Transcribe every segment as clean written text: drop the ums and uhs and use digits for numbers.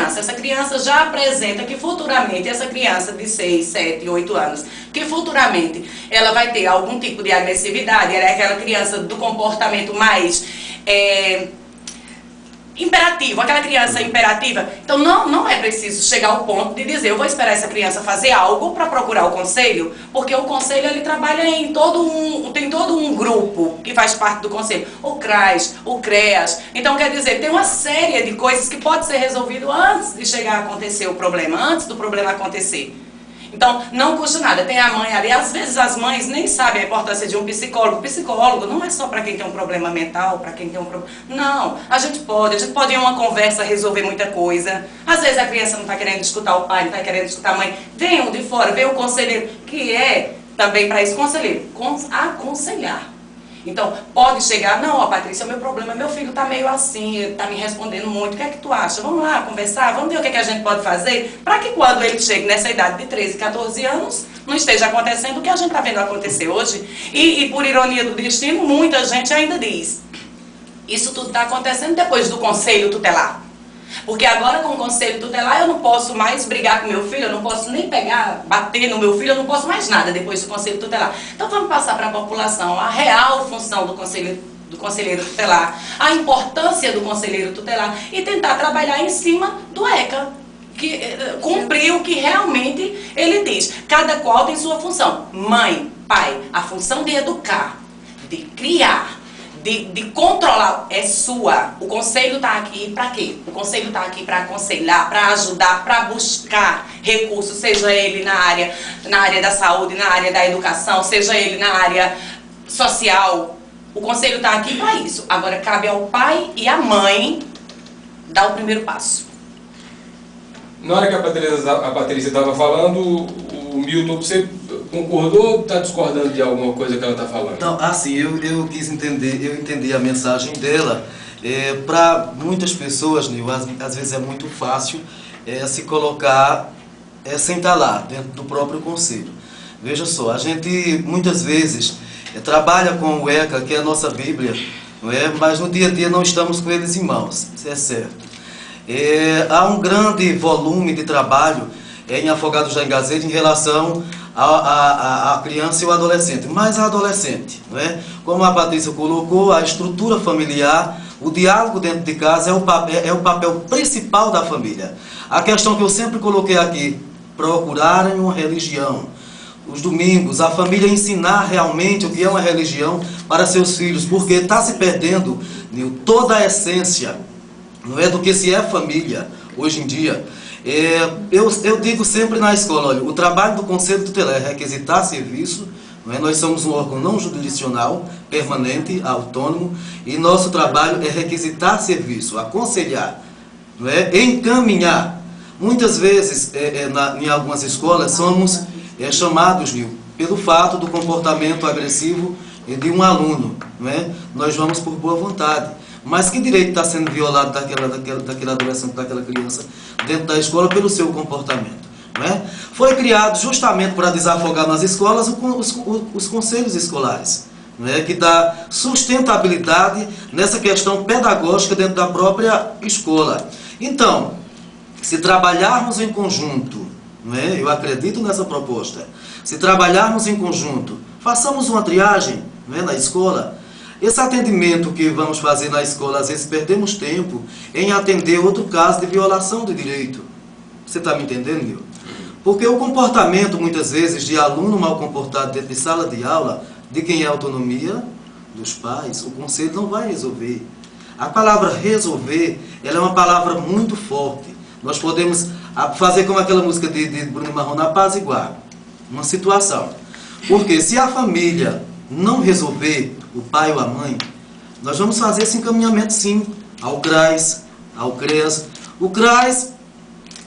essa criança já apresenta que futuramente, essa criança de 6, 7, 8 anos, que futuramente ela vai ter algum tipo de agressividade, ela é aquela criança do comportamento mais imperativo, aquela criança imperativa. Então não é preciso chegar ao ponto de dizer, eu vou esperar essa criança fazer algo para procurar o conselho, porque o conselho ele trabalha em tem todo um grupo que faz parte do conselho, o CRAS, o CREAS. Então quer dizer, tem uma série de coisas que pode ser resolvido antes de chegar a acontecer o problema, antes do problema acontecer. Então, não custa nada. Tem a mãe ali, às vezes as mães nem sabem a importância de um psicólogo. Psicólogo não é só para quem tem um problema mental, para quem tem um problema... Não, a gente pode em uma conversa resolver muita coisa. Às vezes a criança não está querendo escutar o pai, não está querendo escutar a mãe. Vem um de fora, vem o conselheiro, que é também para isso conselheiro, aconselhar. Então, pode chegar, não, ó Patrícia, meu problema, meu filho está meio assim, ele está me respondendo muito, o que é que tu acha? Vamos lá conversar, vamos ver o que é que a gente pode fazer, para que quando ele chegue nessa idade de 13, 14 anos, não esteja acontecendo o que a gente está vendo acontecer hoje. E por ironia do destino, muita gente ainda diz, isso tudo está acontecendo depois do conselho tutelar. Porque agora com o conselho tutelar eu não posso mais brigar com meu filho, eu não posso nem bater no meu filho, eu não posso mais nada depois do conselho tutelar. Então vamos passar para a população a real função do conselheiro tutelar, a importância do conselheiro tutelar e tentar trabalhar em cima do ECA, que cumprir o que realmente ele diz. Cada qual tem sua função. Mãe, pai, a função de educar, de criar, de controlar é sua. O conselho está aqui para quê? O conselho está aqui para aconselhar, para ajudar, para buscar recursos, seja ele na área da saúde, na área da educação, seja ele na área social. O conselho está aqui para isso. Agora cabe ao pai e à mãe dar o primeiro passo. Na hora que a Patrícia estava falando, o Milton, você concordou ou está discordando de alguma coisa que ela está falando? Então, assim, eu quis entender, eu entendi a mensagem dela. Para muitas pessoas, Nil, às vezes é muito fácil se colocar, sentar lá, dentro do próprio conselho. Veja só, a gente muitas vezes trabalha com o ECA, que é a nossa Bíblia, não é? Mas no dia a dia não estamos com eles em mãos, isso é certo. Há um grande volume de trabalho em Afogados da Engazede em relação a criança e o adolescente, mas a adolescente, não é? Como a Patrícia colocou, a estrutura familiar, o diálogo dentro de casa é o papel principal da família. A questão que eu sempre coloquei aqui, procurarem uma religião. Os domingos, a família ensinar realmente o que é uma religião para seus filhos, porque está se perdendo toda a essência, não é, do que se é família hoje em dia. Eu digo sempre na escola, olha, o trabalho do Conselho Tutelar é requisitar serviço, não é? Nós somos um órgão não jurisdicional, permanente, autônomo, e nosso trabalho é requisitar serviço, aconselhar, não é? Encaminhar. Muitas vezes, em algumas escolas, somos chamados, pelo fato do comportamento agressivo de um aluno, não é? Nós vamos por boa vontade. Mas que direito está sendo violado daquele adolescente, daquela criança, dentro da escola pelo seu comportamento? Não é? Foi criado justamente para desafogar nas escolas os conselhos escolares, não é? Que dá sustentabilidade nessa questão pedagógica dentro da própria escola. Então, se trabalharmos em conjunto, não é? Eu acredito nessa proposta, se trabalharmos em conjunto, façamos uma triagem, não é? Na escola. Esse atendimento que vamos fazer na escola, às vezes perdemos tempo em atender outro caso de violação de direito. Você está me entendendo, Nil? Porque o comportamento, muitas vezes, de aluno mal comportado dentro de sala de aula, de quem é a autonomia? Dos pais. O conselho não vai resolver. A palavra resolver, ela é uma palavra muito forte. Nós podemos fazer como aquela música de Bruno Marrone, apaziguar uma situação. Porque se a família não resolver, o pai ou a mãe, nós vamos fazer esse encaminhamento sim, ao CRAS, ao CREAS. O CRAS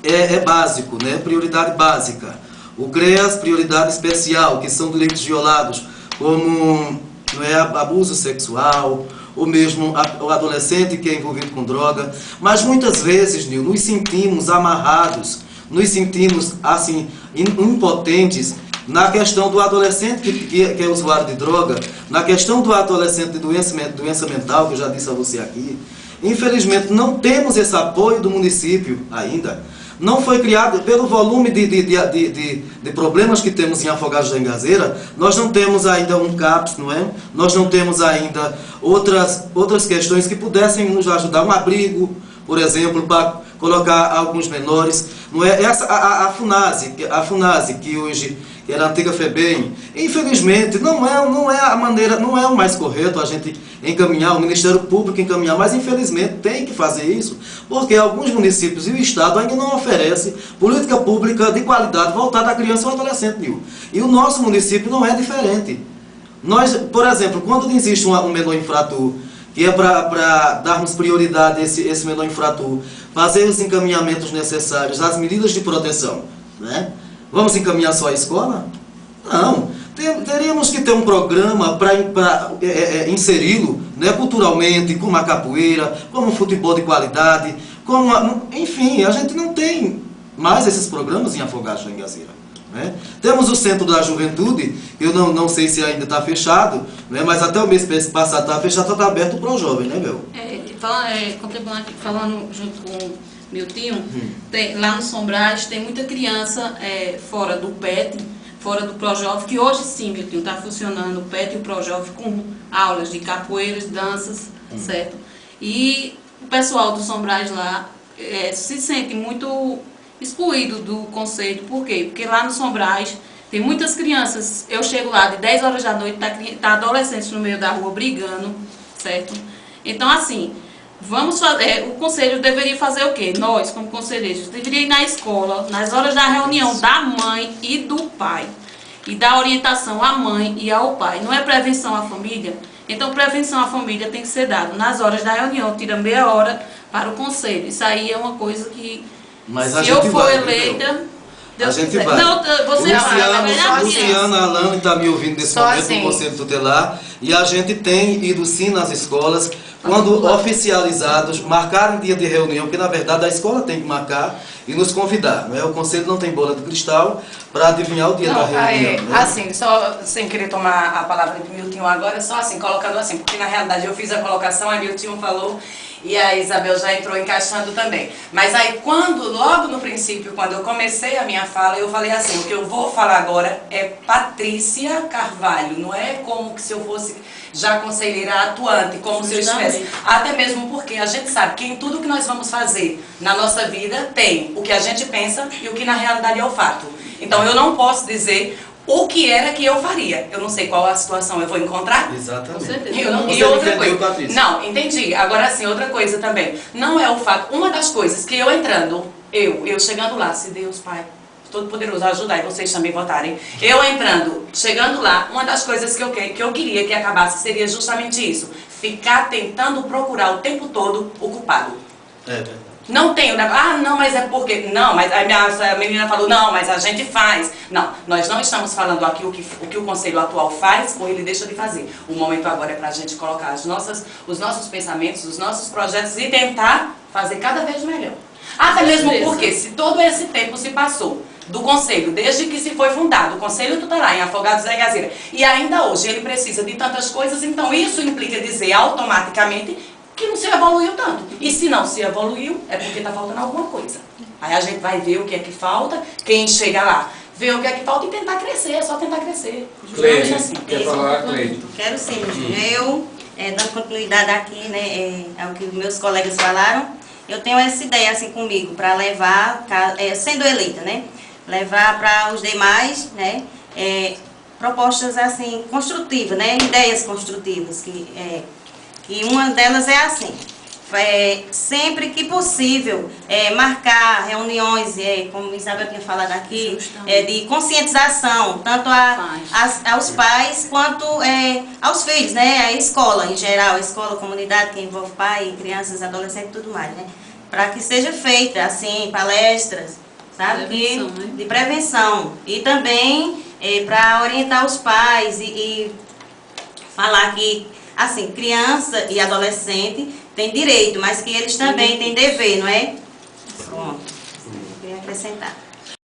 é básico, né? Prioridade básica. O CREAS, prioridade especial, que são direitos violados, como não é, abuso sexual, ou mesmo o adolescente que é envolvido com droga. Mas muitas vezes, Nil, nos sentimos amarrados, nos sentimos assim, impotentes, na questão do adolescente que é usuário de droga, na questão do adolescente de doença mental, que eu já disse a você aqui, Infelizmente, não temos esse apoio do município ainda. Não foi criado, pelo volume de problemas que temos em Afogados da Engazeira, nós não temos ainda um CAPS, não é? Nós não temos ainda outras questões que pudessem nos ajudar. Um abrigo, por exemplo, para colocar alguns menores. Não é? A FUNASE, que hoje era a antiga FEBEM, infelizmente, não é a maneira, não é o mais correto a gente encaminhar, o Ministério Público encaminhar, mas infelizmente tem que fazer isso, porque alguns municípios e o Estado ainda não oferecem política pública de qualidade voltada à criança ou adolescente, Nil. E o nosso município não é diferente. Nós, por exemplo, quando existe um menor infrator, que é para darmos prioridade a esse menor infrator, fazer os encaminhamentos necessários, as medidas de proteção, né? Vamos encaminhar só a escola? Não. Teríamos que ter um programa para inseri-lo, né, culturalmente, como a capoeira, como o futebol de qualidade, enfim, a gente não tem mais esses programas em Afogados da Engazeira. Né? Temos o Centro da Juventude, eu não sei se ainda está fechado, né, mas até o mês passado estava fechado, está aberto para o jovem, né, Bel? Falando junto com Miltinho, lá no Sombrais tem muita criança fora do PET, fora do Projovem, que hoje sim, Miltinho, está funcionando o PET e o Projovem com aulas de capoeiras, danças, certo? E o pessoal do Sombrais lá se sente muito excluído do conselho. Por quê? Porque lá no Sombrais tem muitas crianças, eu chego lá de 10 horas da noite, tá adolescentes no meio da rua brigando, certo? Então, assim, o conselho deveria fazer o quê? Nós, como conselheiros, deveria ir na escola, nas horas da reunião da mãe e do pai, e dar orientação à mãe e ao pai. Não é prevenção à família? Então, prevenção à família tem que ser dado nas horas da reunião, tira meia hora para o conselho. Isso aí é uma coisa que, se eu for eleita, Deus quiser. Vai. Não, você Luciana Alane está me ouvindo nesse momento assim, do Conselho Tutelar, e a gente tem ido sim nas escolas, quando oficializados, marcarem dia de reunião, porque na verdade a escola tem que marcar e nos convidar. Não é? O Conselho não tem bola de cristal para adivinhar o dia da reunião. Né? Assim, só sem querer tomar a palavra de Miltinho agora, só assim, colocando assim, porque na realidade eu fiz a colocação, a Miltinho falou, e a Isabel já entrou encaixando também. Mas aí logo no princípio, quando eu comecei a minha fala, eu falei assim, o que eu vou falar agora é Patrícia Carvalho, não é como que se eu fosse já conselheira atuante, como se eu estivesse. Até mesmo porque a gente sabe que em tudo que nós vamos fazer na nossa vida, tem o que a gente pensa e o que na realidade é o fato. Então eu não posso dizer o que era que eu faria. Eu não sei qual a situação eu vou encontrar. Exatamente. Com certeza. E outra coisa. Não, entendi. Agora sim, outra coisa também. Não é o fato. Uma das coisas que eu entrando, eu chegando lá, se Deus, Pai Todo-Poderoso, ajudar e vocês também votarem. Eu entrando, chegando lá, uma das coisas que eu queria que acabasse seria justamente isso. Ficar tentando procurar o tempo todo o culpado. Não tenho, não, mas é porque, não, mas a menina falou, não, mas a gente faz. Não, nós não estamos falando aqui o que o Conselho atual faz ou ele deixa de fazer. O momento agora é para a gente colocar os nossos pensamentos, os nossos projetos e tentar fazer cada vez melhor. Até mesmo porque, se todo esse tempo se passou do Conselho, desde que se foi fundado o Conselho Tutelar em Afogados da Engazeira, e ainda hoje ele precisa de tantas coisas, então isso implica dizer automaticamente que não se evoluiu tanto. E se não se evoluiu, é porque está faltando alguma coisa. Aí a gente vai ver o que é que falta, quem chega lá, ver o que é que falta e tentar crescer, é só tentar crescer. Cleide, assim. quer falar, Cleide? Quero sim, eu, dando continuidade aqui, né, ao que meus colegas falaram, eu tenho essa ideia assim comigo, para levar, sendo eleita, né, levar para os demais, né, propostas assim, construtivas, né, ideias construtivas, e uma delas é assim, sempre que possível, marcar reuniões, como Isabel tinha falado aqui, de conscientização, tanto aos pais quanto aos filhos, né? A escola em geral, a escola, a comunidade que envolve pai, crianças, adolescentes e tudo mais, né? Para que seja feita, assim, palestras, sabe? De prevenção. E também para orientar os pais e falar que, assim, criança e adolescente tem direito, mas que eles também têm dever, não é? Pronto. Eu queria acrescentar.